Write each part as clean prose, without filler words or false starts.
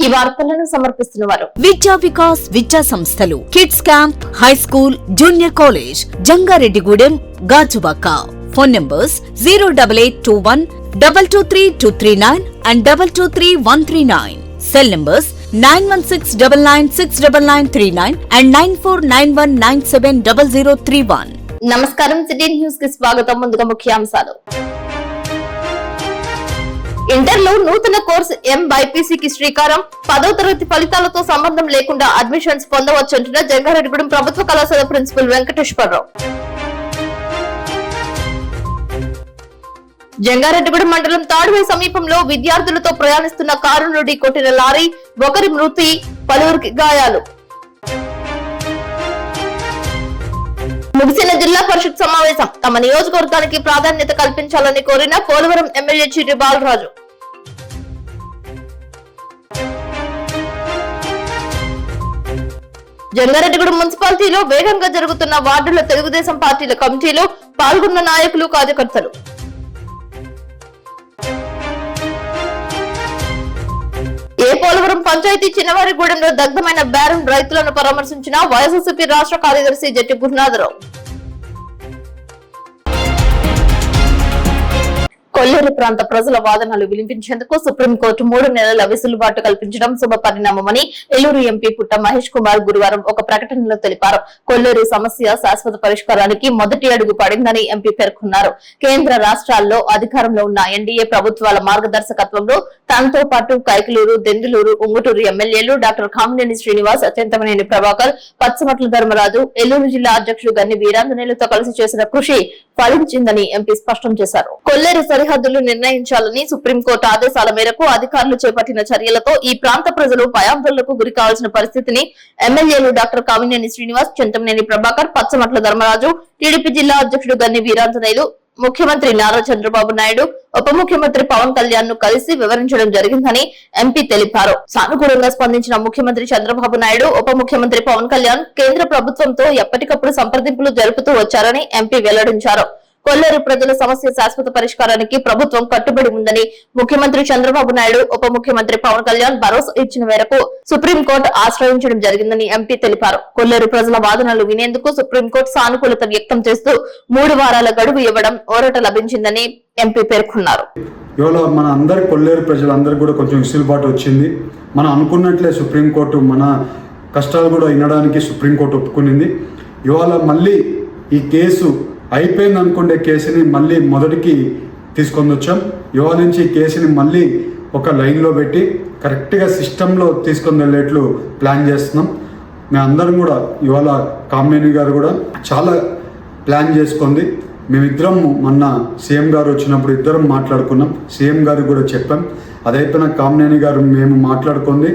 ఈ వార్తలను సమర్పిస్తున్నవారు విద్యా వికాస్ విద్యా సంస్థలు, kids camp, high school, junior college, Jangareddygudem, Gajuwaka. Phone numbers 08821 223239 and 223139. Cell numbers 9169969939 and 9491970031. నమస్కారం, సిటీ న్యూస్ కి స్వాగతం. ముందుగా ముఖ్యాంశాలు. ఇంటర్లో నూతన కోర్సు MYPCకి శ్రీకారం. 10వ తరగతి ఫలితాలతో సంబంధం లేకుండా అడ్మిషన్స్ పొందవచ్చంటున్న జంగారెడ్డిగూడెం ప్రభుత్వ కళాశాల ప్రిన్సిపల్ వెంకటేశ్వరరావు. జంగారెడ్డిగూడెం మండలం తాడువై సమీపంలో విద్యార్థులతో ప్రయాణిస్తున్న కారు నుండి కొట్టిన లారీ, ఒకరి మృతి, పలువురికి గాయాలు. ముగిసిన జిల్లా పరిషత్ సమావేశం. తమ నియోజకవర్గానికి ప్రాధాన్యత కల్పించాలని కోరిన పోలవరం ఎమ్మెల్యే చిర్రి బాలరాజు. జంగారెడ్డిగూడెం మున్సిపాలిటీలో వేగంగా జరుగుతున్న వార్డుల తెలుగుదేశం పార్టీల కమిటీలో పాల్గొన్న నాయకులు, కార్యకర్తలు. పోలవరం పంచాయతీ చిన్నవారిగూడెంలో దగ్ధమైన బేరం రైతులను పరామర్శించిన వైఎస్ఆర్సీపీ రాష్ట్ర కార్యదర్శి జట్టి గురునాథరావు. కొల్లేరు ప్రాంత ప్రజల వాదనలు వినిపించేందుకు సుప్రీంకోర్టు 3 నెలల వెసులుబాటు కల్పించడం శుభ పరిణామమని ఏలూరు ఎంపీ పుట్ట మహేష్ కుమార్ గురువారం ఒక ప్రకటనలో తెలిపారు. కొల్లేరు సమస్య శాశ్వత పరిష్కారానికి మొదటి అడుగు పడిందని ఎంపీ పేర్కొన్నారు. కేంద్ర రాష్ట్రాల్లో అధికారంలో ఉన్న ఎన్డీఏ ప్రభుత్వాల మార్గదర్శకత్వంలో తనతో పాటు కైకలూరు, దెందులూరు, ఉంగుటూరు ఎమ్మెల్యేలు డాక్టర్ కామినేని శ్రీనివాస్, చింతమనేని ప్రభాకర్, పచ్చమట్ల ధర్మరాజు, ఏలూరు జిల్లా అధ్యక్షుడు గన్ని వీరాంజనేయులతో కలిసి చేసిన కృషి ఫలించిందని ఎంపీ స్పష్టం చేశారు. కొల్లేరు సరిహద్దులు నిర్ణయించాలని సుప్రీంకోర్టు ఆదేశాల మేరకు అధికారులు చేపట్టిన చర్యలతో ఈ ప్రాంత ప్రజలు భయాందోళనకు గురి కావాల్సిన పరిస్థితిని ఎమ్మెల్యేలు డాక్టర్ కామినేని శ్రీనివాస్, చింతమనేని ప్రభాకర్, పచ్చమట్ల ధర్మరాజు, టీడీపీ జిల్లా అధ్యక్షుడు గన్ని వీరాంజనేయులు, ముఖ్యమంత్రి నారా చంద్రబాబు నాయుడు, ఉప ముఖ్యమంత్రి పవన్ కళ్యాణ్ ను కలిసి వివరించడం జరిగిందని ఎంపీ తెలిపారు. సానుకూలంగా స్పందించిన ముఖ్యమంత్రి చంద్రబాబు నాయుడు, ఉప ముఖ్యమంత్రి పవన్ కళ్యాణ్ కేంద్ర ప్రభుత్వంతో ఎప్పటికప్పుడు సంప్రదింపులు జరుపుతూ వచ్చారని ఎంపీ వెల్లడించారు. కొల్లేరు ప్రజల సమస్య శాశ్వత పరిష్కారానికి ప్రభుత్వం కట్టుబడి ఉందని ముఖ్యమంత్రి చంద్రబాబు నాయుడు, ఉప ముఖ్యమంత్రి పవన్ కళ్యాణ్ భరోసా ఇచ్చిన మేరకు సుప్రీంకోర్టు ఆశ్రయించడం జరిగిందని ఎంపీ తెలిపారు. కొల్లేరు ప్రజల వాదనలు వినేందుకు సుప్రీంకోర్టు సానుకూలత వ్యక్తం చేస్తూ 3 వారాల గడువు ఇవ్వడం ఊరట లభించిందని ఎంపీ పేర్కొన్నారు. ఇవాళ మన అందరి కొల్లేరు ప్రజలందరికీ కూడా కొంచెం విసులుబాటు వచ్చింది. మనం అనుకున్నట్లే సుప్రీంకోర్టు మన కష్టాలు కూడా వినడానికి సుప్రీంకోర్టు ఒప్పుకునింది. ఇవాళ మళ్ళీ ఈ కేసు అయిపోయింది అనుకునే కేసుని మళ్ళీ మొదటికి తీసుకొని వచ్చాం. ఇవాళ నుంచి ఈ కేసుని మళ్ళీ ఒక లైన్లో పెట్టి కరెక్ట్గా సిస్టంలో తీసుకొని వెళ్ళేట్లు ప్లాన్ చేస్తున్నాం. మేమందరం కూడా ఇవాళ కామినేని గారు కూడా చాలా ప్లాన్ చేసుకుంది. మేమిద్దరం మొన్న సీఎం గారు వచ్చినప్పుడు ఇద్దరం మాట్లాడుకున్నాం. సీఎం గారికి కూడా చెప్పాం. అదైపోయిన కామినేని గారు మేము మాట్లాడుకుంది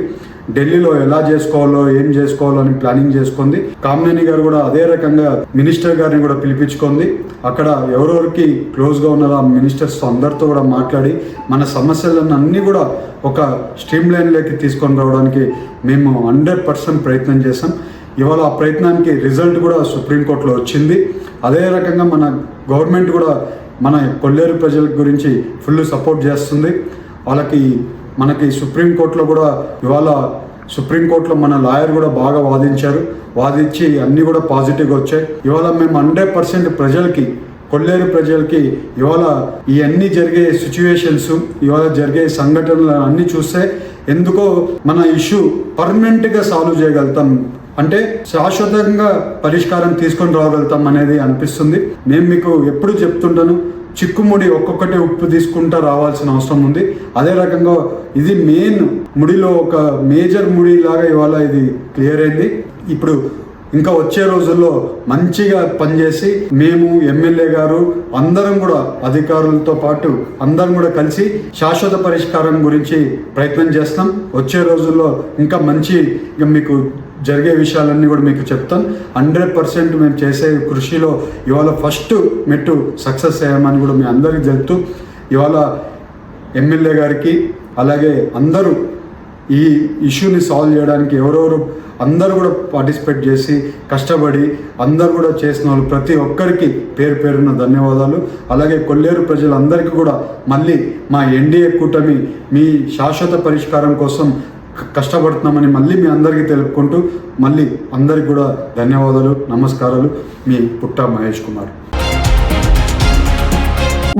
ఢిల్లీలో ఎలా చేసుకోవాలో ఏం చేసుకోవాలో అని ప్లానింగ్ చేసుకుంది. కామినేని గారు కూడా అదే రకంగా మినిస్టర్ గారిని కూడా పిలిపించుకుంది. అక్కడ ఎవరెవరికి క్లోజ్గా ఉన్నారో ఆ మినిస్టర్స్ అందరితో కూడా మాట్లాడి మన సమస్యలను అన్నీ కూడా ఒక స్ట్రీమ్ లైన్లోకి తీసుకొని రావడానికి మేము 100% ప్రయత్నం చేసాం. ఇవాళ ఆ ప్రయత్నానికి రిజల్ట్ కూడా సుప్రీంకోర్టులో వచ్చింది. అదే రకంగా మన గవర్నమెంట్ కూడా మన కొల్లేరు ప్రజల గురించి ఫుల్ సపోర్ట్ చేస్తుంది. వాళ్ళకి మనకి సుప్రీంకోర్టులో కూడా ఇవాళ సుప్రీంకోర్టులో మన లాయర్ కూడా బాగా వాదించి అన్నీ కూడా పాజిటివ్గా వచ్చాయి. ఇవాళ మేము 100% ప్రజలకి, కొల్లేరు ప్రజలకి ఇవాళ ఇవన్నీ జరిగే సిచ్యువేషన్స్, ఇవాళ జరిగే సంఘటనలు అన్నీ చూస్తే ఎందుకో మన ఇష్యూ పర్మనెంట్గా సాల్వ్ చేయగలుగుతాం, అంటే శాశ్వతంగా పరిష్కారం తీసుకొని రాగలుగుతాం అనేది అనిపిస్తుంది. నేను మీకు ఎప్పుడు చెప్తుంటాను, చిక్కుముడి ఒక్కొక్కటి ఉప్పు తీసుకుంటా రావాల్సిన అవసరం ఉంది. అదే రకంగా ఇది మెయిన్ ముడిలో ఒక మేజర్ ముడి లాగా ఇవాళ ఇది క్లియర్ అయింది. ఇప్పుడు ఇంకా వచ్చే రోజుల్లో మంచిగా పనిచేసి మేము ఎమ్మెల్యే గారు అందరం కూడా అధికారులతో పాటు అందరం కూడా కలిసి శాశ్వత పరిష్కారం గురించి ప్రయత్నం చేస్తాం. వచ్చే రోజుల్లో ఇంకా మంచి మీకు జరిగే విషయాలన్నీ కూడా మీకు చెప్తాను. 100% మేము చేసే కృషిలో ఇవాళ ఫస్ట్ మెట్టు సక్సెస్ అయ్యామని కూడా మీ అందరికీ తెలుపుతూ ఇవాళ ఎమ్మెల్యే గారికి అలాగే అందరూ ఈ ఇష్యూని సాల్వ్ చేయడానికి ఎవరెవరు అందరూ కూడా పార్టిసిపేట్ చేసి కష్టపడి అందరూ కూడా చేసిన వాళ్ళు ప్రతి ఒక్కరికి పేరు పేరున ధన్యవాదాలు. అలాగే కొల్లేరు ప్రజలందరికీ కూడా మళ్ళీ మా ఎన్డీఏ కూటమి మీ శాశ్వత పరిష్కారం కోసం కష్టపడుతున్నామని మళ్ళీ మీ అందరికీ తెలుపుకుంటూ మళ్ళీ అందరికి కూడా ధన్యవాదాలు, నమస్కారాలు. మీ పుట్ట మహేష్ కుమార్.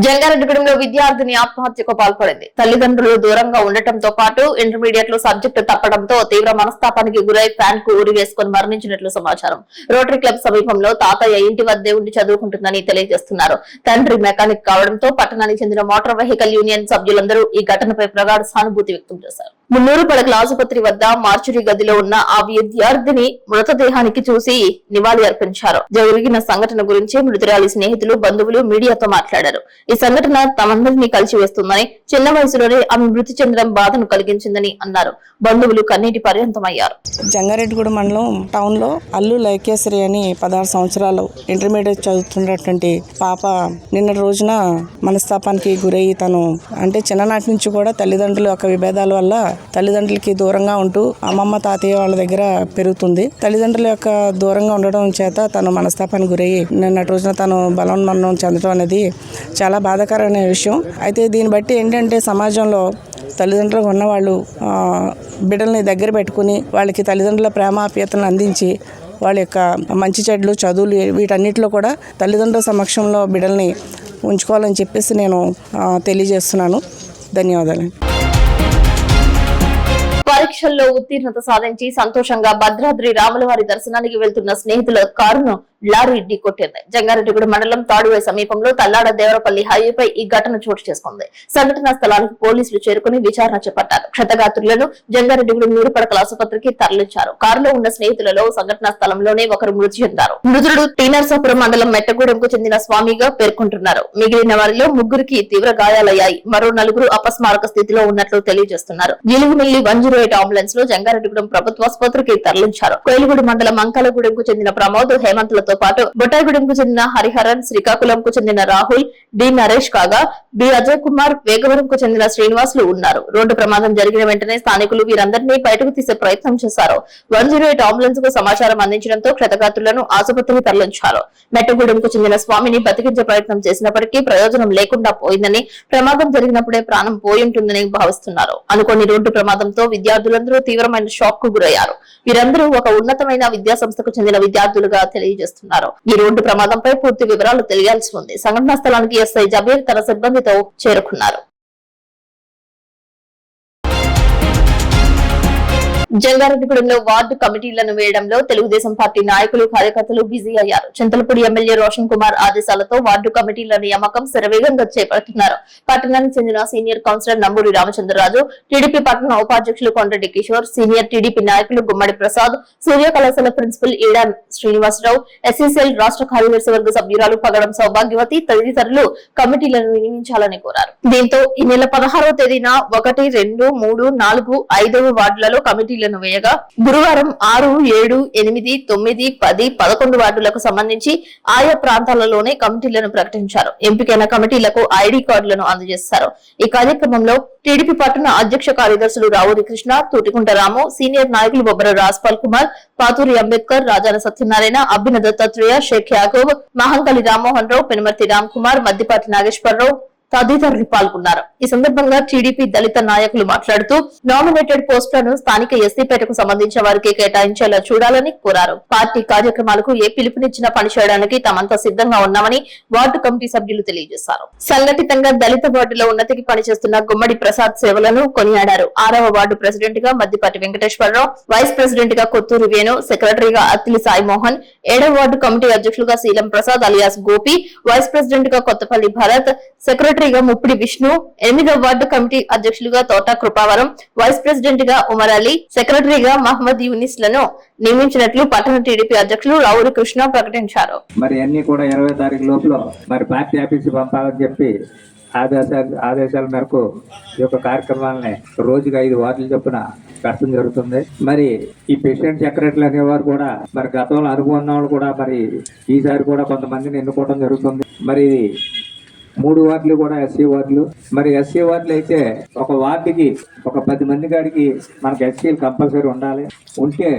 జంగారెడ్డిగూడెంలో విద్యార్థిని ఆత్మహత్యకు పాల్పడింది. తల్లిదండ్రులు దూరంగా ఉండటంతో పాటు ఇంటర్మీడియట్ లో సబ్జెక్టు తప్పడంతో తీవ్ర మనస్తాపానికి గురై ఫ్యాన్ కు ఉరి వేసుకుని మరణించినట్లు సమాచారం. రోటరీ క్లబ్ సమీపంలో తాతయ్య ఇంటి వద్దే ఉండి చదువుకుంటుందని తెలియజేస్తున్నారు. తండ్రి మెకానిక్ కావడంతో పట్టణానికి చెందిన మోటార్ వెహికల్ యూనియన్ సభ్యులందరూ ఈ ఘటనపై ప్రగాఢ సానుభూతి వ్యక్తం చేశారు. మున్నూరు పడకల ఆసుపత్రి వద్ద మార్చురీ గదిలో ఉన్న ఆ విద్యార్థిని మృతదేహానికి చూసి నివాళి అర్పించారు. జరిగిన సంఘటన గురించి మృతురాలి స్నేహితులు, బంధువులు మీడియాతో మాట్లాడారు. ఈ సంఘటన తమందరినీ కలిసివేస్తుందని, చిన్న వయసులోనే ఆమె మృతి చెందడం బాధను కలిగించిందని అన్నారు. బంధువులు కన్నీటి పర్యంతమయ్యారు. జంగారెడ్డిగూడెం మండలం టౌన్ లో అల్లు లైకేశ్వరి అని 16 సంవత్సరాలు ఇంటర్మీడియట్ చదువుతున్నటువంటి పాప నిన్న రోజున మనస్తాపానికి గురయ్యి తను అంటే చిన్ననాటి నుంచి కూడా తల్లిదండ్రుల యొక్క విభేదాల వల్ల తల్లిదండ్రులకి దూరంగా ఉంటూ అమ్మమ్మ తాతయ్య వాళ్ళ దగ్గర పెరుగుతుంది. తల్లిదండ్రుల యొక్క దూరంగా ఉండడం చేత తను మనస్తాపానికి గురయ్యి నిన్నటి రోజున తను బలవన్మరణం చెందడం అనేది చాలా బాధాకరమైన విషయం. అయితే దీన్ని బట్టి ఏంటంటే సమాజంలో తల్లిదండ్రులకు ఉన్నవాళ్ళు బిడ్డల్ని దగ్గర పెట్టుకుని వాళ్ళకి తల్లిదండ్రుల ప్రేమాప్యతలను అందించి వాళ్ళ యొక్క మంచి చెడ్లు, చదువులు వీటన్నిటిలో కూడా తల్లిదండ్రుల సమక్షంలో బిడ్డల్ని ఉంచుకోవాలని చెప్పేసి నేను తెలియజేస్తున్నాను. ధన్యవాదాలు. పరీక్షల్లో ఉత్తీర్ణత సాధించి సంతోషంగా భద్రాద్రి రాములవారి దర్శనానికి వెళ్తున్న స్నేహితుల కారును లారీ ఢీకొట్టింది. జంగారెడ్డిగూడెం మండలం తాడువాయి సమీపంలో తల్లాడ దేవరపల్లి హైవేపై ఈ ఘటన చోటు చేసుకుంది. సంఘటనా స్థలానికి పోలీసులు చేరుకుని విచారణ చేపట్టారు. క్షతగాత్రులను జంగారెడ్డిగూడెం నూరుపడకల ఆసుపత్రికి తరలించారు. కారులో ఉన్న స్నేహితులలో సంఘటనా స్థలంలోనే ఒకరు మృతి చెందారు. మృతుడు టీనర్సాపురం మండలం మెట్టగూడెంకు చెందిన స్వామిగా పేర్కొంటున్నారు. మిగిలిన వారిలో ముగ్గురికి తీవ్ర గాయాలయ్యాయి. మరో 4 అపస్మారక స్థితిలో ఉన్నట్లు తెలియజేస్తున్నారు. జిలుగుమిల్లి 108 అంబులెన్స్ లో జంగారెడ్డిగూడెం ప్రభుత్వ ఆసుపత్రికి తరలించారు. కోయిలగూడెం మండలం మంకలగూడెంకు చెందిన ప్రమోద్, హేమంత్లతో పాటు బొట్టాయిగూడెంకు చెందిన హరిహరన్, శ్రీకాకుళంకు చెందిన రాహుల్, డి నరేష్ కాగా బి అజయ్ కుమార్, వేగవరంకు చెందిన శ్రీనివాసులు ఉన్నారు. రోడ్డు ప్రమాదం జరిగిన వెంటనే స్థానికులు వీరందరినీ బయటకు తీసే ప్రయత్నం చేశారు. 108 అంబులెన్స్ కు సమాచారం అందించడంతో క్షతగాత్రులను ఆసుపత్రికి తరలించారు. మెట్టగూడెంకు చెందిన స్వామిని బతికించే ప్రయత్నం చేసినప్పటికీ ప్రయోజనం లేకుండా పోయిందని, ప్రమాదం జరిగినప్పుడే ప్రాణం పోయింటుందని భావిస్తున్నారు. అనుకోని రోడ్డు ప్రమాదంతో విద్యార్థులందరూ తీవ్రమైన షాక్ కు గురయ్యారు. వీరందరూ ఒక ఉన్నతమైన విద్యా సంస్థకు చెందిన విద్యార్థులుగా తెలియజేస్తున్నారు. ఈ రోడ్డు ప్రమాదంపై పూర్తి వివరాలు తెలియాల్సి ఉంది. సంఘటనా స్థలానికి ఎస్ఐ జబీర్ తన సిబ్బందితో చేరుకున్నారు. జంగారెడ్డిగూడెంలో వార్డు కమిటీలను వేయడంలో తెలుగుదేశం పార్టీ నాయకులు, కార్యకర్తలు బిజీ అయ్యారు. చింతలపూడి ఎమ్మెల్యే రోషన్ కుమార్ ఆదేశాలతో వార్డు కమిటీల నియామకం శరవేగంగా చేపడుతున్నారు. పట్టణానికి చెందిన senior councillor Namburi Ramachandraraju, TDP పట్టణ ఉపాధ్యక్షులు కొండటి కిషోర్, సీనియర్ టీడీపీ నాయకులు గుమ్మడి ప్రసాద్, సూర్య కళాశాల ప్రిన్సిపల్ ఈడా శ్రీనివాసరావు, ఎస్సీసీఎల్ రాష్ట్ర కార్యదర్శి వర్గ సభ్యురాలు పగడం సౌభాగ్యవతి తదితరులు కమిటీలను నియమించాలని కోరారు. దీంతో ఈ నెల 16వ తేదీన 1, 2, 3, 4, 5వ వార్డులలో కమిటీ వేయగా గురువారం 6, 7, 8, 9, 10, 11 వార్డులకు సంబంధించి ఆయా ప్రాంతాలలోనే కమిటీలను ప్రకటించారు. ఎంపికైన కమిటీలకు ఐడి కార్డులను అందజేశారు. ఈ కార్యక్రమంలో టీడీపీ పట్టణ అధ్యక్ష కార్యదర్శులు రావురి కృష్ణ, తూటికుంట రాము, సీనియర్ నాయకులు బొబ్బర రాజ్పాల్ కుమార్, పాతూరి అంబేద్కర్, రాజాన సత్యనారాయణ, అబ్బిన దత్తాత్రేయ, షేక్ యాకూబ్, మహంకలి రామ్మోహన్ రావు, పెనుమర్తి రామ్ కుమార్, మద్దిపాటి నాగేశ్వరరావు తదితరులు పాల్గొన్నారు. ఈ సందర్భంగా టీడీపీ దళిత నాయకులు మాట్లాడుతూ నామినేటెడ్ పోస్టులను స్థానిక ఎస్సీపేటకు సంబంధించిన వారికి కేటాయించేలా చూడాలని కోరారు. పార్టీ కార్యక్రమాలకు ఏ పిలుపునిచ్చినా పనిచేయడానికి తామంతా సిద్ధంగా ఉన్నామని వార్డు కమిటీ సభ్యులు తెలియజేశారు. సంఘటితంగా దళిత వార్డులో ఉన్నతికి పనిచేస్తున్న గుమ్మడి ప్రసాద్ సేవలను కొనియాడారు. 6వ వార్డు ప్రెసిడెంట్ గా మద్దిపాటి వెంకటేశ్వరరావు, వైస్ ప్రెసిడెంట్ గా కొత్తూరు వేణు, సెక్రటరీగా అత్తిలి సాయి మోహన్, 7వ వార్డు కమిటీ అధ్యక్షులుగా Seelam Prasad alias Gopi, vice president గా కొత్తపల్లి భరత్, సెక్రటరీగా ముప్పిడి విష్ణు, 8వ వార్డు కమిటీ అధ్యక్షులుగా తోట కృపావరం, వైస్ ప్రెసిడెంట్ గా ఉమర్ అలీ, సెక్రటరీగా మహమ్మద్ యూనిస్ లను నియమించినట్లు పట్టణ టీడీపీ అధ్యక్షులు రావురి కృష్ణ ప్రకటించారు. మరి అన్ని కూడా 20వ తారీఖు లోపల మరి పార్టీ ఆఫీస్కి పంపాలని చెప్పి ఆదేశాల మేరకు ఈ యొక్క కార్యక్రమాలని రోజుకి 5 వార్డులు చొప్పున పెట్టడం జరుగుతుంది. మరి ఈ ప్రెసిడెంట్ సెక్రటరీలు అనేవారు కూడా మరి గతంలో అనుభవం ఉన్న వాళ్ళు కూడా మరి ఈసారి కూడా కొంతమందిని ఎన్నుకోవడం జరుగుతుంది. మరి 3 వార్డులు కూడా ఎస్సీ వార్డులు. మరి ఎస్సీ వార్డులు అయితే ఒక వార్డుకి ఒక 10 మంది కాడికి మనకి ఎస్సీలు కంపల్సరీ ఉండాలి. ఉంటే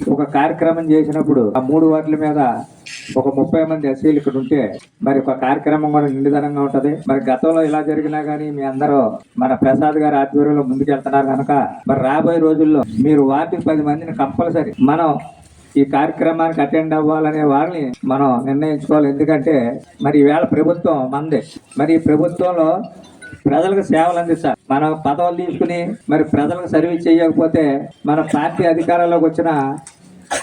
ఒక కార్యక్రమం చేసినప్పుడు ఆ 3 వార్డుల మీద ఒక 30 మంది ఎస్సీలు ఇక్కడ ఉంటే మరి ఒక కార్యక్రమం కూడా నిండుదనంగా ఉంటది. మరి గతంలో ఇలా జరిగినా గానీ మీ అందరూ మన ప్రసాద్ గారి ఆధ్వర్యంలో ముందుకెళ్తున్నారు కనుక మరి రాబోయే రోజుల్లో మీరు వార్డుకి 10 మందిని కంపల్సరీ మనం ఈ కార్యక్రమానికి అటెండ్ అవ్వాలనే వాళ్ళని మనం నిర్ణయించుకోవాలి. ఎందుకంటే మరి ఈవేళ ప్రభుత్వం మందే, మరి ఈ ప్రభుత్వంలో ప్రజలకు సేవలు అందిస్తారు. మనం పదవులు తీసుకుని మరి ప్రజలకు సర్వీస్ చేయకపోతే మన పార్టీ అధికారంలోకి వచ్చిన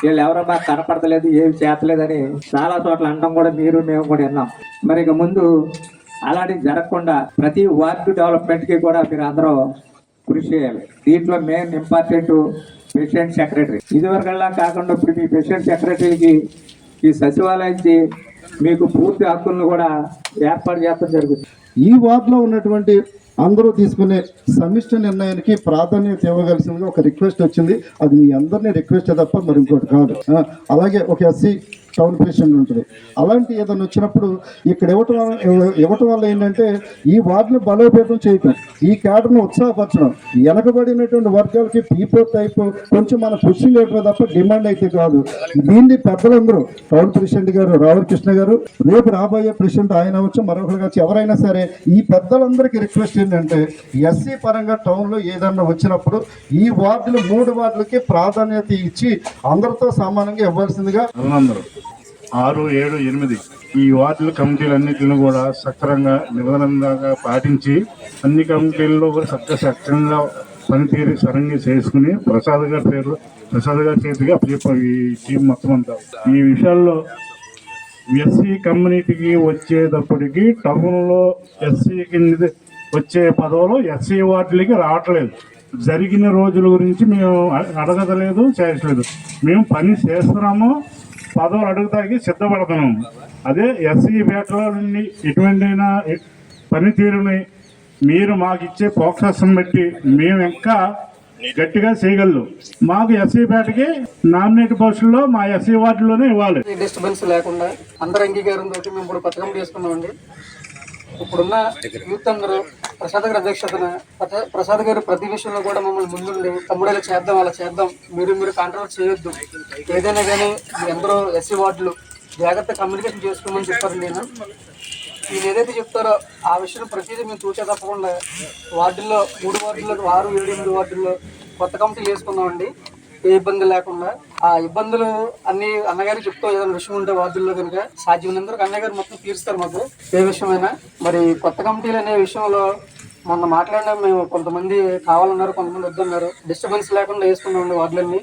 వీళ్ళు ఎవరో మాకు కనపడతలేదు, ఏమి చేతలేదని చాలా చోట్ల అనడం కూడా మీరు మేము కూడా విన్నాం. మరి ఇక ముందు అలాంటివి జరగకుండా ప్రతి వార్డు డెవలప్మెంట్కి కూడా మీరు అందరూ కృషి చేయాలి. దీంట్లో మెయిన్ ఇంపార్టెంట్ ప్రెసిడెంట్ సెక్రటరీ. ఇదివరకల్లా కాకుండా ఇప్పుడు మీ ప్రెసిడెంట్ సెక్రటరీకి ఈ సచివాలయానికి మీకు పూర్తి హక్కులను కూడా ఏర్పాటు చేయడం జరుగుతుంది. ఈ వార్డులో ఉన్నటువంటి అందరూ తీసుకునే సమిష్టి నిర్ణయానికి ప్రాధాన్యత ఇవ్వగలిసిందిగా ఒక రిక్వెస్ట్ వచ్చింది. అది మీ అందరినీ రిక్వెస్ట్ తప్ప మరి ఇంకోటి కాదు. అలాగే ఒక ఎస్సీ టౌన్ ప్రెసిడెంట్ ఉంటుంది. అలాంటి ఏదైనా వచ్చినప్పుడు ఇక్కడ ఇవ్వటం వల్ల ఏంటంటే ఈ వార్డుని బలోపేతం చేయటం, ఈ క్యాడర్ను ఉత్సాహపరచడం, వెనకబడినటువంటి వర్గాలకి పీపో టైప్ కొంచెం మన పుషింగ్ అయిపోయి తప్ప డిమాండ్ అయితే కాదు. దీన్ని పెద్దలందరూ టౌన్ ప్రెసిడెంట్ గారు రామకృష్ణ గారు, రేపు రాబోయే ప్రెసిడెంట్ ఆయన అవచ్చు, మరొకరు కావచ్చు, ఎవరైనా సరే ఈ పెద్దలందరికీ రిక్వెస్ట్ ఏంటంటే ఎస్సీ పరంగా టౌన్లో ఏదన్నా వచ్చినప్పుడు ఈ వార్డులు 3 వార్డులకి ప్రాధాన్యత ఇచ్చి అందరితో సమానంగా ఇవ్వాల్సిందిగా 6, 7, 8 ఈ వార్డుల కమిటీలన్నింటిని కూడా సక్రమంగా నిబంధనగా పాటించి అన్ని కమిటీల్లో కూడా సక్రమంగా పనితీరు సరంగా చేసుకుని ప్రసాద్ గారి చేతిగా ఈ టీం మొత్తం అంతా ఈ విషయాల్లో ఎస్సీ కమ్యూనిటీకి వచ్చేటప్పటికి టౌన్లో ఎస్సీ కింద వచ్చే పదవులు ఎస్సీ వార్డులకి రావట్లేదు. జరిగిన రోజుల గురించి మేము అడగదలేదు, చేయట్లేదు. మేము పని చేస్తున్నాము, పదవులు అడుగుతానికి సిద్ధపడుతున్నాము. అదే ఎస్సీ పేటలో ఎటువంటి పనితీరుని మీరు మాకు ఇచ్చే ప్రోత్సాహం బట్టి మేము ఇంకా గట్టిగా చేయగలరు. మాకు ఎస్సీ పేటకి నామినేట్ పోస్టుల్లో మా ఎస్సీ వార్డులోనే ఇవ్వాలి. డిస్టర్బెన్స్ లేకుండా అందరు అంగీకారంతో మేము ఇప్పుడు పథకం చేసుకున్నామండి. ఇప్పుడున్న యూత్ అందరూ ప్రసాద్ గారి అధ్యక్షతన ప్రసాద్ గారు ప్రతి విషయంలో కూడా మమ్మల్ని ముందుండి తమ్ముడు అలా చేద్దాం అలా చేద్దాం, మీరు కాంట్రవర్ట్ చేయొద్దు, ఏదైనా కానీ మీ అందరూ ఎస్సీ వార్డులు జాగ్రత్త కమ్యూనికేషన్ చేసుకోమని చెప్పారు. నేను ఏదైతే చెప్తారో ఆ విషయం ప్రతిదీ మేము తూచా తప్పకుండా వార్డుల్లో 3 వార్డుల్లో 6, 7, 8 వార్డుల్లో కొత్త కమిటీలు వేసుకున్నామండి. ఏ ఇబ్బంది లేకుండా ఆ ఇబ్బందులు అన్ని అన్నగారికి చెప్తూ ఏదైనా విషయం ఉంటే వార్డుల్లో కనుక సాధ్యమైనందుకు అన్నగారు మొత్తం తీరుస్తారు మాకు ఏ విషయమైనా. మరి కొత్త కమిటీలు అనే విషయంలో మొన్న మాట్లాడినా మేము కొంతమంది కావాలన్నారు, కొంతమంది వద్దన్నారు. డిస్టర్బెన్స్ లేకుండా వేసుకున్నామండి వార్డులన్నీ.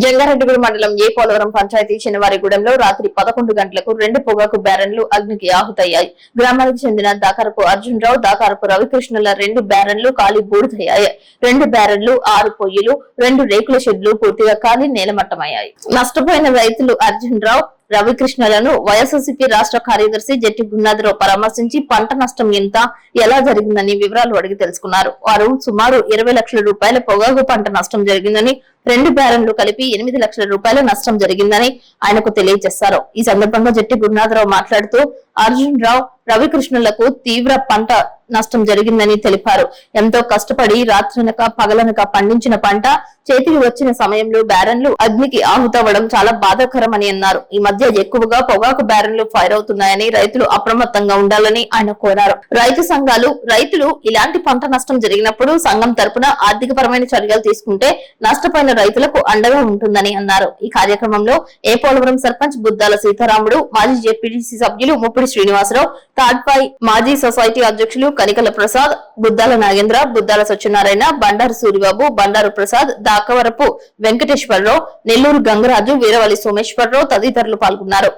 జంగారెడ్డిగూడెం మండలం ఏ పోలవరం పంచాయతీ శనివారిగూడెంలో రాత్రి 11 గంటలకు 2 పొగాకు బ్యారెన్లు అగ్నికి ఆహుతయ్యాయి. గ్రామానికి చెందిన దాకారపు అర్జున్ రావు, దాకారపు రవికృష్ణుల 2 బ్యారెన్లు కాలి బూడిదయ్యాయి. 2 బ్యారెన్లు, 6 పొయ్యిలు, 2 రేకుల షెడ్లు పూర్తిగా కాలి నేలమట్టమయ్యాయి. నష్టపోయిన రైతులు అర్జున్ రావు, రవికృష్ణలను వైఎస్ఆర్సీపీ రాష్ట్ర కార్యదర్శి జట్టి గున్నాథరావు పరామర్శించి పంట నష్టం ఎంత, ఎలా జరిగిందని వివరాలు అడిగి తెలుసుకున్నారు. వారు సుమారు 20 లక్షల రూపాయల పొగాకు పంట నష్టం జరిగిందని, 2 బ్యారెన్లు కలిపి 8 లక్షల రూపాయల నష్టం జరిగిందని ఆయనకు తెలియజేశారు. ఈ సందర్భంగా జట్టి గున్నాథరావు మాట్లాడుతూ అర్జున్ రావు, రవికృష్ణులకు తీవ్ర పంట నష్టం జరిగిందని తెలిపారు. ఎంతో కష్టపడి రాత్రనక పగలనక పండించిన పంట చేతికి వచ్చిన సమయంలో బ్యారెన్లు అగ్నికి ఆహుతవ్వడం చాలా బాధాకరమని అన్నారు. ఈ మధ్య ఎక్కువగా పొగాకు బ్యారెన్లు ఫైర్ అవుతున్నాయని రైతులు అప్రమత్తంగా ఉండాలని ఆయన కోరారు. రైతు సంఘాలు రైతులు ఇలాంటి పంట నష్టం జరిగినప్పుడు సంఘం తరపున ఆర్థికపరమైన చర్యలు తీసుకుంటే నష్టపోయిన రైతులకు అండగా ఉంటుందని అన్నారు. ఈ కార్యక్రమంలో ఏ పోలవరం సర్పంచ్ బుద్దాల సీతారాముడు, మాజీ జెడ్పీటీసీ సభ్యులు ముప్పిడి శ్రీనివాసరావు, తాడ్పాయ్ మాజీ సొసైటీ అధ్యక్షులు కనికల ప్రసాద్, బుద్దాల నాగేంద్ర, బుద్దాల సత్యనారాయణ, బండారు సూరిబాబు, బండారు ప్రసాద్, దాకవరపు వెంకటేశ్వరరావు, నెల్లూరు గంగరాజు, వీరవల్లి సోమేశ్వరరావు తదితరులు పాల్గొన్నారు.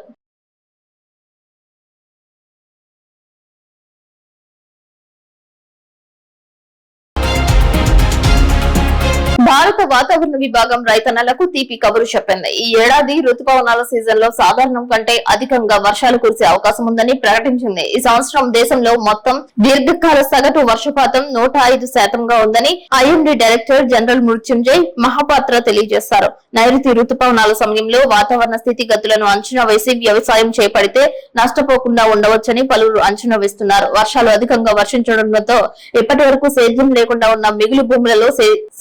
భారత వాతావరణ విభాగం రైతన్నలకు తీపి కబురు చెప్పింది. ఈ ఏడాది రుతుపవనాల సీజన్ లో సాధారణం కంటే అధికంగా వర్షాలు కురిసే అవకాశం ఉందని ప్రకటించింది. ఈ సంవత్సరం దేశంలో మొత్తం దీర్ఘకాల సగటు వర్షపాతం 105% ఉందని IMD director general Mrutyunjay Mohapatra తెలియజేశారు. నైరుతి రుతుపవనాల సమయంలో వాతావరణ స్థితిగతులను అంచనా వేసి వ్యవసాయం చేపడితే నష్టపోకుండా ఉండవచ్చని పలువురు అంచనా వేస్తున్నారు. వర్షాలు అధికంగా వర్షించడంతో ఇప్పటి వరకు సేద్యం లేకుండా ఉన్న మిగులు భూములలో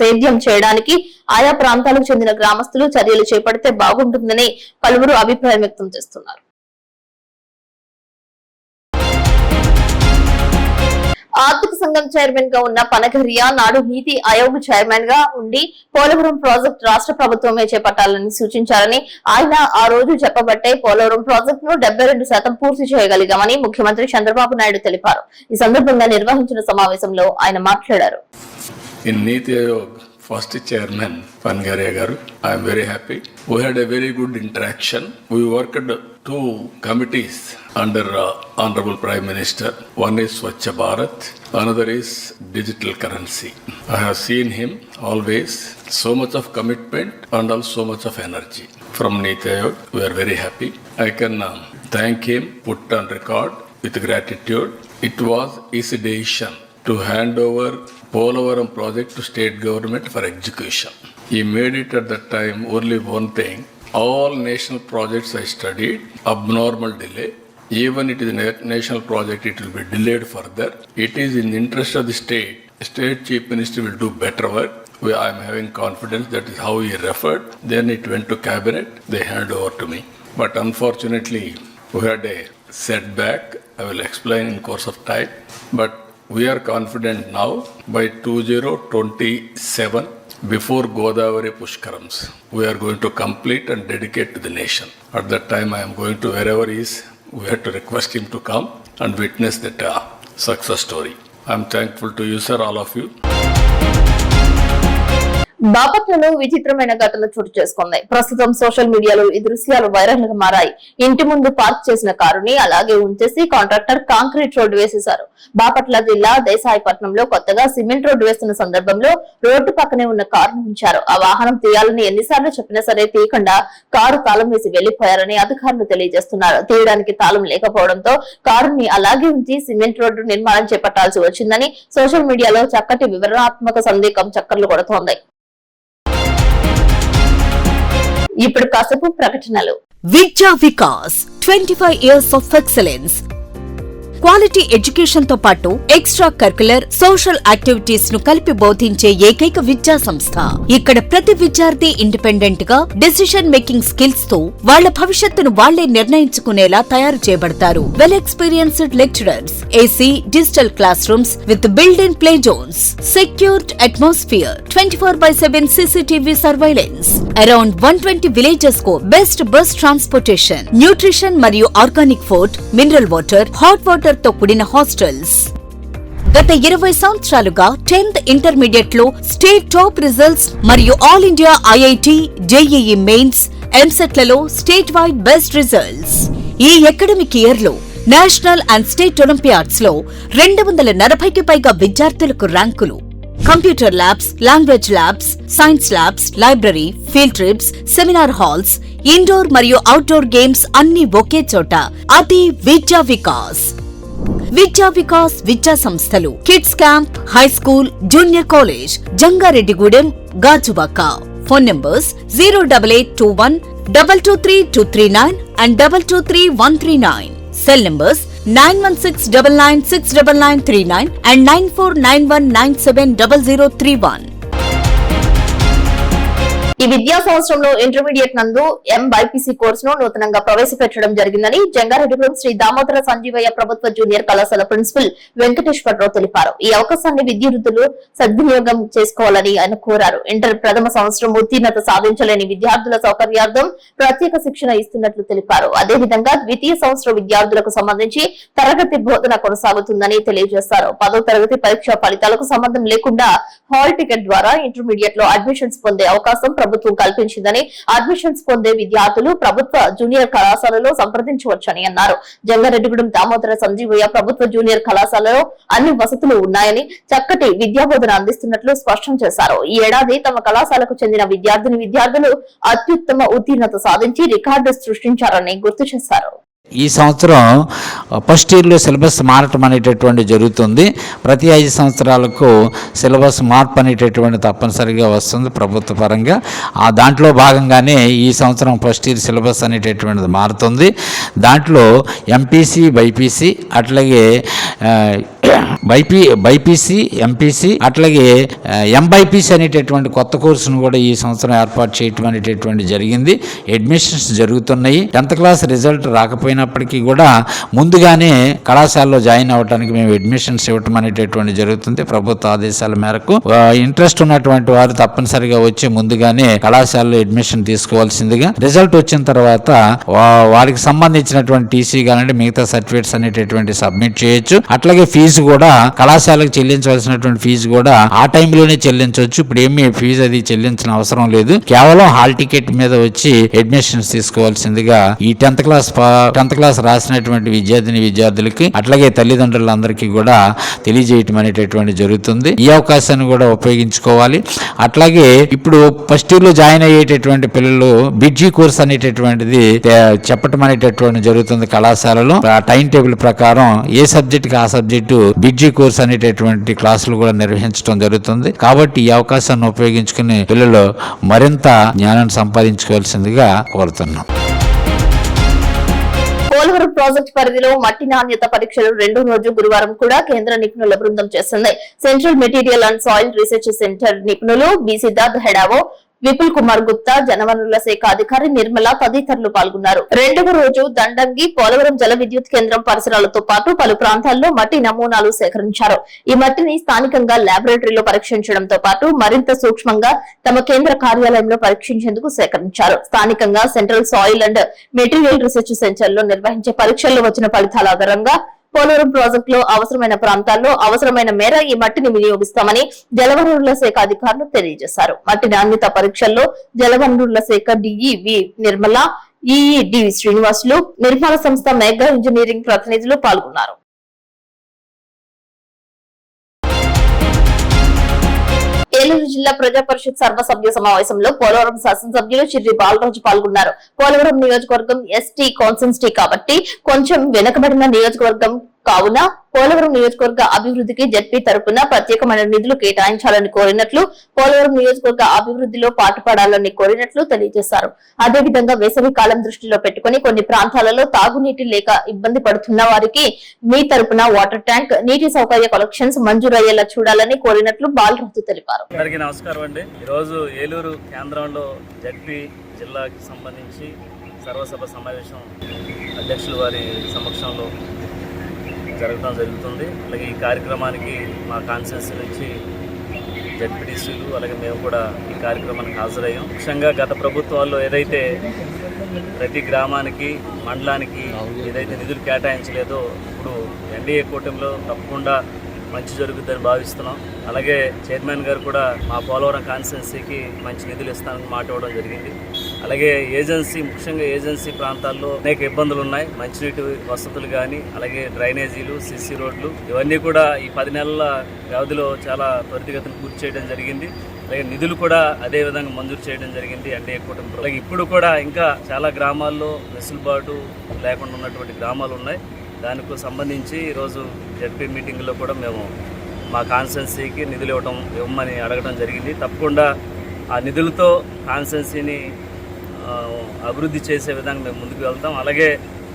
సేద్యం చేయడం చేయడానికి ఆయా ప్రాంతాలకు చెందిన గ్రామస్తులు చర్యలు చేపడితే బాగుంటుందని పలువురు అభిప్రాయం వ్యక్తం చేస్తున్నారు. ఆర్థిక సంఘం చైర్మన్ గా ఉన్న పనగరియా నాడు నీతి ఆయోగ్ చైర్మన్ గా ఉండి పోలవరం ప్రాజెక్టు రాష్ట్ర ప్రభుత్వమే చేపట్టాలని సూచించారని ఆయన ఆ రోజు చెప్పబట్టే పోలవరం ప్రాజెక్టు ను 72% పూర్తి చేయగలిగామని ముఖ్యమంత్రి చంద్రబాబు నాయుడు తెలిపారు. ఈ సందర్భంగా నిర్వహించిన సమావేశంలో ఆయన మాట్లాడారు. First chairman Panagarya garu, I am very happy. We had a very good interaction. We worked two committees under Honorable Prime Minister. One is Swachh Bharat, another is digital currency. I have seen him always so much of commitment and also so much of energy. From Niti Aayog, we are very happy. I can thank him, put on record with gratitude. It was his decision to hand over Polavaram project to state government for execution. He made it at that time only one thing. All national projects I studied, abnormal delay. Even it is a national project, it will be delayed further. It is in the interest of the state. State Chief Minister will do better work. I am having confidence that is how he referred. Then it went to cabinet, they hand over to me. But unfortunately, we had a setback. I will explain in course of time. But we are confident now by 2027, before Godavari Pushkarams, we are going to complete and dedicate to the nation. At that time, I am going to wherever he is, we have to request him to come and witness that success story. I am thankful to you, sir, all of you. బాపట్లలో విచిత్రమైన ఘటన చోటు చేసుకుంది. ప్రస్తుతం social మీడియాలో ఈ దృశ్యాలు viral గా మారాయి. ఇంటి ముందు పార్క్ చేసిన కారుని అలాగే ఉంచేసి కాంట్రాక్టర్ కాంక్రీట్ రోడ్డు వేసేశారు. బాపట్ల జిల్లా దేశాయపట్నంలో కొత్తగా సిమెంట్ రోడ్డు వేస్తున్న సందర్భంలో రోడ్డు పక్కనే ఉన్న కారును ఉంచారు. ఆ వాహనం తీయాలని ఎన్నిసార్లు చెప్పినా సరే తీయకుండా కారు తాళం వేసి వెళ్లిపోయారని అధికారులు తెలియజేస్తున్నారు. తీయడానికి తాళం లేకపోవడంతో కారుని అలాగే ఉంచి సిమెంట్ రోడ్డు నిర్మాణం చేపట్టాల్సి వచ్చిందని సోషల్ మీడియాలో చక్కటి వివరణాత్మక సందేశం చక్కర్లు కొడుతోంది. ఇప్పుడు కాసేపు ప్రకటనలు. విద్యా Vikas 25 years of excellence. Quality education తో పాటు ఎక్స్ట్రా కరికులర్ సోషల్ యాక్టివిటీస్ ను కలిపి బోధించే ఏకైక విద్యా సంస్థ. ఇక్కడ ప్రతి విద్యార్థి ఇండిపెండెంట్ గా డెసిషన్ మేకింగ్ స్కిల్స్ తో వాళ్ల భవిష్యత్తును వాళ్లే నిర్ణయించుకునేలా తయారు చేయబడతారు. Well experienced lecturers, AC digital classrooms with built in play zones, secured atmosphere, 24/7 CCTV surveillance. Around 120 villages కు బెస్ట్ బస్ ట్రాన్స్పోర్టేషన్, న్యూట్రిషన్ మరియు organic food, mineral water, hot water తో కూడిన హాస్టల్స్. గత 20 సంవత్సరాలుగా 10th ఇంటర్మీడియట్ లో state top results మరియు all India IIT, JEE mains, EAMCET లలో statewide best results. ఈ అకాడమిక్ ఇయర్ లో నేషనల్ అండ్ స్టేట్ ఒలింపియాడ్స్ లో 240కి పైగా విద్యార్థులకు ర్యాంకులు. Computer labs, language labs, science labs, library, field trips, seminar halls, indoor మరియు outdoor games అన్ని ఒకే చోట. అది విద్యా వికాస్. విద్యా వికాస్ విద్యా సంస్థలు kids camp, high school, junior college, Jangareddygudem, Gajuwaka. Phone numbers 08821 223239 and 223139. Cell numbers 9169969939 and 9491970031. ఈ విద్యా సంవత్సరంలో ఇంటర్మీడియట్ నందు MYPC కోర్సును నూతనంగా ప్రవేశపెట్టడం జరిగిందని జంగారెడ్డిగూడెం శ్రీ దామోదర సంజీవయ్య ప్రభుత్వ జూనియర్ కళాశాల ప్రిన్సిపల్ వెంకటేశ్వరరావు తెలిపారు. ఈ అవకాశాన్ని విద్యార్థులు సద్వినియోగం చేసుకోవాలని ఆయన కోరారు. ఇంటర్ ప్రథమ సంవత్సరం ఉత్తీర్ణత సాధించలేని విద్యార్థుల సౌకర్యార్థం ప్రత్యేక శిక్షణ ఇస్తున్నట్లు తెలిపారు. అదేవిధంగా ద్వితీయ సంవత్సర విద్యార్థులకు సంబంధించి తరగతి బోధన కొనసాగుతుందని తెలియజేశారు. 10వ తరగతి పరీక్ష ఫలితాలకు సంబంధం లేకుండా హాల్ టికెట్ ద్వారా ఇంటర్మీడియట్ లో అడ్మిషన్స్ పొందే అవకాశం ప్రభుత్వం కల్పించిందని, అడ్మిషన్స్ పొందే విద్యార్థులు ప్రభుత్వ జూనియర్ కళాశాలలో సంప్రదించవచ్చని అన్నారు. జంగారెడ్డిగూడెం దామోదర సంజీవయ్య ప్రభుత్వ జూనియర్ కళాశాలలో అన్ని వసతులు ఉన్నాయని, చక్కటి విద్యాబోధన అందిస్తున్నట్లు స్పష్టం చేశారు. ఈ ఏడాది తమ కళాశాలకు చెందిన విద్యార్థులు అత్యుత్తమ ఉత్తీర్ణత సాధించి రికార్డు సృష్టించారని గుర్తు చేశారు. ఈ సంవత్సరం ఫస్ట్ ఇయర్లో సిలబస్ మారటం అనేటటువంటి జరుగుతుంది. ప్రతి 5 సంవత్సరాలకు సిలబస్ మార్పు అనేటటువంటి తప్పనిసరిగా వస్తుంది ప్రభుత్వ పరంగా. దాంట్లో భాగంగానే ఈ సంవత్సరం ఫస్ట్ ఇయర్ సిలబస్ అనేటటువంటిది మారుతుంది. దాంట్లో MPC, BIPC అట్లాగే బైపీసీ, ఎంపీసీ అట్లాగే ఎంబైపీసీ అనేటటువంటి కొత్త కోర్సును కూడా ఈ సంవత్సరం ఏర్పాటు చేయటం అనేటటువంటి జరిగింది. అడ్మిషన్స్ జరుగుతున్నాయి. 10th క్లాస్ రిజల్ట్ రాకపోయినప్పటికీ కూడా ముందుగానే కళాశాలలో జాయిన్ అవ్వడానికి మేము అడ్మిషన్స్ ఇవ్వటం అనేటటువంటి జరుగుతుంది. ప్రభుత్వ ఆదేశాల మేరకు ఇంట్రెస్ట్ ఉన్నటువంటి వారు తప్పనిసరిగా వచ్చి ముందుగానే కళాశాలలో అడ్మిషన్ తీసుకోవాల్సిందిగా, రిజల్ట్ వచ్చిన తర్వాత వారికి సంబంధించినటువంటి టీసీ కానివ్వండి మిగతా సర్టిఫికేట్స్ అనేటటువంటి సబ్మిట్ చేయొచ్చు. అట్లాగే ఫీజు కూడా కళాశాలకు చెల్లించవలసినటువంటి ఫీజు కూడా ఆ టైంలోనే చెల్లించవచ్చు. ఇప్పుడు ఏమీ ఫీజు అది చెల్లించిన అవసరం లేదు. కేవలం హాల్ టికెట్ మీద వచ్చి అడ్మిషన్స్ తీసుకోవాల్సిందిగా ఈ 10th క్లాస్ రాసినటువంటి విద్యార్థులకి అట్లాగే తల్లిదండ్రులందరికీ కూడా తెలియజేయటం అనేటటువంటి జరుగుతుంది. ఈ అవకాశాన్ని కూడా ఉపయోగించుకోవాలి. అట్లాగే ఇప్పుడు ఫస్ట్ ఇయర్ లో జాయిన్ అయ్యేటటువంటి పిల్లలు బిడ్జీ కోర్స్ అనేటటువంటిది చెప్పటం అనేటటువంటి జరుగుతుంది కళాశాలలో. టైం టేబుల్ ప్రకారం ఏ సబ్జెక్ట్ కి ఆ సబ్జెక్టు బిడ్జీ కోర్స్ అనేటటువంటి క్లాసులు కూడా నిర్వహించడం జరుగుతుంది. కాబట్టి ఈ అవకాశాన్ని ఉపయోగించుకుని పిల్లలు మరింత జ్ఞానాన్ని సంపాదించుకోవాల్సిందిగా కోరుతున్నాం. పోలవరం ప్రాజెక్టు పరిధిలో మట్టి నాణ్యత పరీక్షలు 2వ రోజు గురువారం కూడా కేంద్ర నిపుణుల బృందం చేస్తుంది. Central material and soil research centre నిపుణులు బి సిద్ధార్థ్ హెడావో, విపుల్ కుమార్ గుప్తా, జలవనరుల శాఖ అధికారి నిర్మల తదితరులు పాల్గొన్నారు. 2వ రోజు దండంగి పోలవరం జల విద్యుత్ కేంద్రం పరిసరాలతో పాటు పలు ప్రాంతాల్లో మట్టి నమూనాలు సేకరించారు. ఈ మట్టిని స్థానికంగా ల్యాబొరేటరీలో పరీక్షించడంతో పాటు మరింత సూక్ష్మంగా తమ కేంద్ర కార్యాలయంలో పరీక్షించేందుకు సేకరించారు. స్థానికంగా central soil and material research centre లో నిర్వహించే పరీక్షల్లో వచ్చిన ఫలితాల ఆధారంగా పోలవరం ప్రాజెక్టు లో అవసరమైన ప్రాంతాల్లో అవసరమైన మేర ఈ మట్టిని వినియోగిస్తామని జలవనరుల శాఖ అధికారులు తెలియజేశారు. మట్టి నాణ్యత పరీక్షల్లో జలవనరుల శాఖ డిఈ వి నిర్మల, ఈఈ డి శ్రీనివాసులు, నిర్మాణ సంస్థ మెగా ఇంజనీరింగ్ ప్రతినిధులు పాల్గొన్నారు. ఏలూరు జిల్లా ప్రజా పరిషత్ సర్వసభ్య సమావేశంలో పోలవరం శాసనసభ్యులు చిర్రి బాలరాజు పాల్గొన్నారు. పోలవరం నియోజకవర్గం ఎస్టీ కాన్స్టిట్యున్సీ కాబట్టి కొంచెం వెనుకబడిన నియోజకవర్గం కావున పోలవరం నియోజకవర్గ అభివృద్ధికి జడ్పీ తరపున ప్రత్యేకమైన నిధులు కేటాయించాలని కోరినట్లు, పోలవరం నియోజకవర్గ అభివృద్ధిలో పాటుపడాలని కోరినట్లు తెలియజేశారు. అదేవిధంగా వేసవి కాలం దృష్టిలో పెట్టుకుని కొన్ని ప్రాంతాలలో తాగునీటి లేక ఇబ్బంది పడుతున్న వారికి మీ తరపున వాటర్ ట్యాంక్, నీటి సౌకర్య కలెక్షన్స్ మంజూరయ్యేలా చూడాలని కోరినట్లు బాలరాజు తెలిపారు. అందరికీ నమస్కారం అండి. ఈరోజు ఏలూరు కేంద్రంలో జడ్పీ జిల్లాకి సంబంధించి సర్వసభ సమావేశం అధ్యక్షుల వారి సమక్షంలో జరగడం జరుగుతుంది. అలాగే ఈ కార్యక్రమానికి మా కాన్స్టిట్యున్సీ నుంచి జడ్పీటీసీలు అలాగే మేము కూడా ఈ కార్యక్రమానికి హాజరయ్యాం. ముఖ్యంగా గత ప్రభుత్వాల్లో ఏదైతే ప్రతి గ్రామానికి మండలానికి ఏదైతే నిధులు కేటాయించలేదో ఇప్పుడు ఎన్డీఏ కూటమిలో తప్పకుండా మంచి జరుగుతుందని భావిస్తున్నాం. అలాగే చైర్మన్ గారు కూడా మా పోలవరం కాన్స్టిట్యున్సీకి మంచి నిధులు ఇస్తానని మాట ఇవ్వడం జరిగింది. అలాగే ఏజెన్సీ, ముఖ్యంగా ఏజెన్సీ ప్రాంతాల్లో అనేక ఇబ్బందులు ఉన్నాయి. మంచినీటి వసతులు కానీ అలాగే డ్రైనేజీలు, సిసి రోడ్లు ఇవన్నీ కూడా ఈ 10 నెలల వ్యవధిలో చాలా త్వరితగతిని పూర్తి చేయడం జరిగింది. అలాగే నిధులు కూడా అదే విధంగా మంజూరు చేయడం జరిగింది ఎన్డీఏ కూటమి. అలాగే ఇప్పుడు కూడా ఇంకా చాలా గ్రామాల్లో వెసులుబాటు లేకుండా ఉన్నటువంటి గ్రామాలు ఉన్నాయి. దానికి సంబంధించి ఈరోజు జడ్పీ మీటింగ్లో కూడా మేము మా కాన్స్టిట్యున్సీకి నిధులు ఇవ్వమని అడగడం జరిగింది. తప్పకుండా ఆ నిధులతో కాన్స్టిట్యున్సీని అభివృద్ధి చేసే విధంగా మేము ముందుకు వెళ్తాం. అలాగే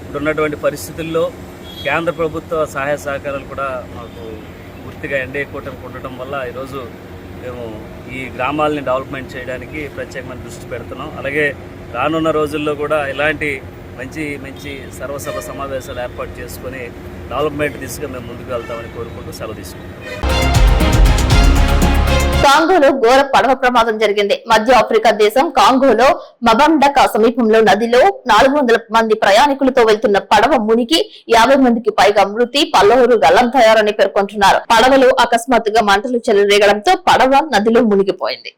ఇప్పుడున్నటువంటి పరిస్థితుల్లో కేంద్ర ప్రభుత్వ సహాయ సహకారాలు కూడా మాకు పూర్తిగా ఎన్డీఏ కూటమికి ఉండటం వల్ల ఈరోజు మేము ఈ గ్రామాలని డెవలప్మెంట్ చేయడానికి ప్రత్యేకమైన దృష్టి పెడుతున్నాం. అలాగే రానున్న రోజుల్లో కూడా ఇలాంటి మంచి సర్వసభ సమావేశాలు ఏర్పాటు చేసుకుని డెవలప్మెంట్ దిశగా మేము ముందుకు వెళ్తామని కోరుకుంటూ సెలవు తీసుకుంటాం. కాంగోలో ఘోర పడవ ప్రమాదం జరిగింది. మధ్య ఆఫ్రికా దేశం కాంగోలో మబండక సమీపంలో నదిలో 400 మంది ప్రయాణికులతో వెళ్తున్న పడవ మునిగి 50 మందికి పైగా మృతి, పలువురు గల్లంతయ్యారని పేర్కొంటున్నారు. పడవలో అకస్మాత్తుగా మంటలు చెలరేగడంతో పడవ నదిలో మునిగిపోయింది.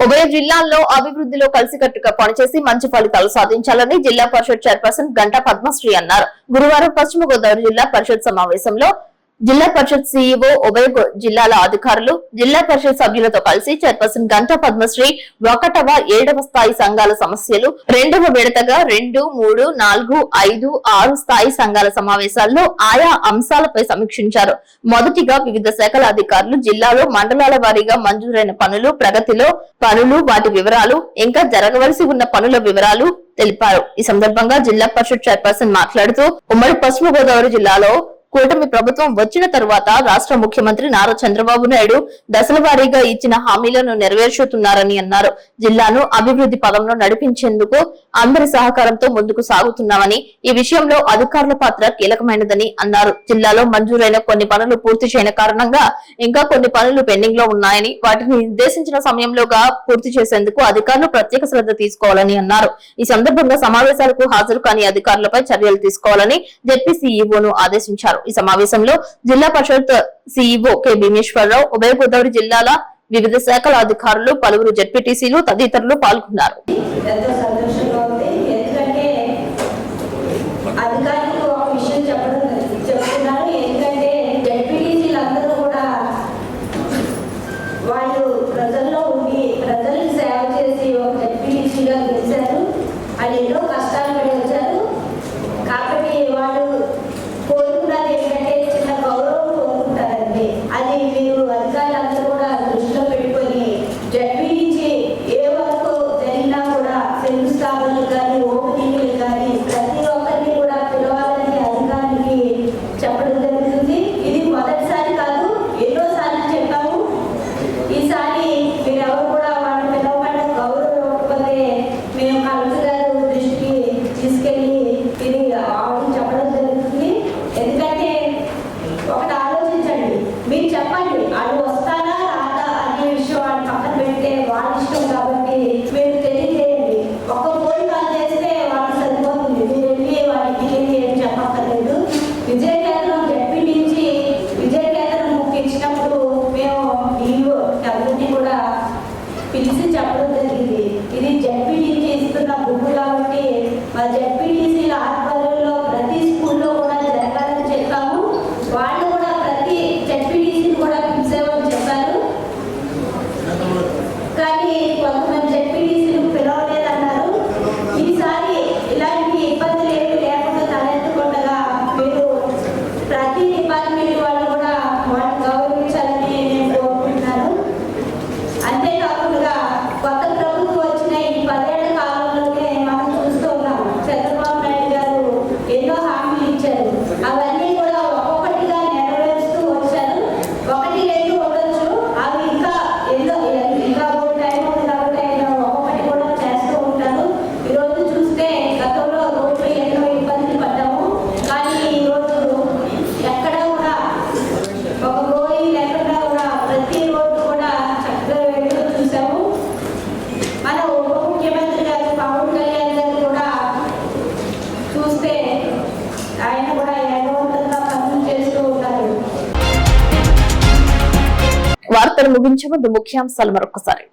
ఉభయ జిల్లాల్లో అభివృద్ధిలో కలిసికట్టుగా పనిచేసి మంచి ఫలితాలు సాధించాలని జిల్లా పరిషత్ చైర్పర్సన్ గంటా పద్మశ్రీ అన్నారు. గురువారం పశ్చిమ గోదావరి జిల్లా పరిషత్ సమావేశంలో జిల్లా పరిషత్ సీఈఓ ఉభయ జిల్లాల అధికారులు జిల్లా పరిషత్ సభ్యులతో కలిసి చైర్పర్సన్ గంటా పద్మశ్రీ 1వ 7వ స్థాయి సంఘాల సమస్యలు 2వ విడతగా 2, 3, 4, 5, 6 స్థాయి సంఘాల సమావేశాల్లో ఆయా అంశాలపై సమీక్షించారు. మొదటిగా వివిధ శాఖల అధికారులు జిల్లాలో మండలాల వారీగా మంజూరైన పనులు, ప్రగతిలో పనులు, వాటి వివరాలు, ఇంకా జరగవలసి ఉన్న పనుల వివరాలు తెలిపారు. ఈ సందర్భంగా జిల్లా పరిషత్ చైర్పర్సన్ మాట్లాడుతూ ఉమ్మడి పశ్చిమ గోదావరి జిల్లాలో కూటమి ప్రభుత్వం వచ్చిన తరువాత రాష్ట్ర ముఖ్యమంత్రి నారా చంద్రబాబు నాయుడు దశల వారీగా ఇచ్చిన హామీలను నెరవేర్చుతున్నారని అన్నారు. జిల్లాను అభివృద్ధి పదంలో నడిపించేందుకు అందరి సహకారంతో ముందుకు సాగుతున్నామని, ఈ విషయంలో అధికారుల పాత్ర కీలకమైనదని అన్నారు. జిల్లాలో మంజూరైన కొన్ని పనులు పూర్తి చేయని కారణంగా ఇంకా కొన్ని పనులు పెండింగ్ లో ఉన్నాయని, వాటిని నిర్దేశించిన సమయంలోగా పూర్తి చేసేందుకు అధికారులు ప్రత్యేక శ్రద్ధ తీసుకోవాలని అన్నారు. ఈ సందర్భంగా సమావేశాలకు హాజరు కాని అధికారులపై చర్యలు తీసుకోవాలని జెడ్పీ సీఈఓను ఆదేశించారు. ఈ సమావేశంలో జిల్లా పరిషత్ సీఈఓ కె భీమేశ్వరరావు, ఉభయ గోదావరి జిల్లాల వివిధ శాఖల అధికారులు, పలువురు జెడ్పీటీసీలు తదితరులు పాల్గొన్నారు. వార్తలు ముగించే ముందు ముఖ్యాంశాలు మరొకసారి.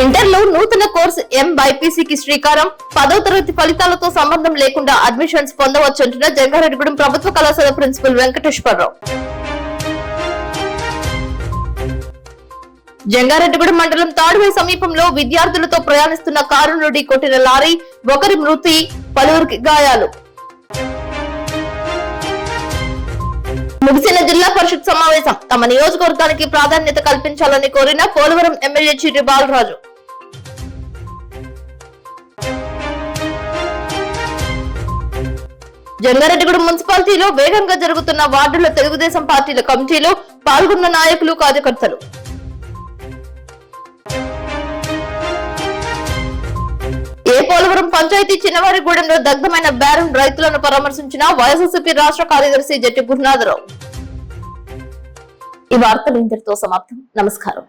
ఇంటర్లో నూతన కోర్సు MYPCకి శ్రీకారం. 10వ తరగతి ఫలితాలతో సంబంధం లేకుండా అడ్మిషన్స్ పొందవచ్చంటున్న జంగారెడ్డిగూడెం ప్రభుత్వ కళాశాల ప్రిన్సిపల్ వెంకటేశ్వరరావు. జంగారెడ్డిగూడెం మండలం తాడువై సమీపంలో విద్యార్థులతో ప్రయాణిస్తున్న కారును ఢీకొట్టిన లారీ, ఒకరి మృతి, పలువురికి గాయాలు. ముగిసిన జిల్లా పరిషత్ సమావేశం. తమ నియోజకవర్గానికి ప్రాధాన్యత కల్పించాలని కోరిన పోలవరం ఎమ్మెల్యే చీటి బాలరాజు. జంగారెడ్డిగూడెం మున్సిపాలిటీలో వేగంగా జరుగుతున్న వార్డుల తెలుగుదేశం పార్టీల కమిటీలో పాల్గొన్న నాయకులు, కార్యకర్తలు. పోలవరం పంచాయతీ చిన్నవారిగూడెంలో దగ్ధమైన బేరం రైతులను పరామర్శించిన వైఎస్ఆర్సీపీ రాష్ట్ర కార్యదర్శి జట్టి గురునాథరావు. ఈ వార్తలు ఇంతటితో సమాప్తం. నమస్కారం.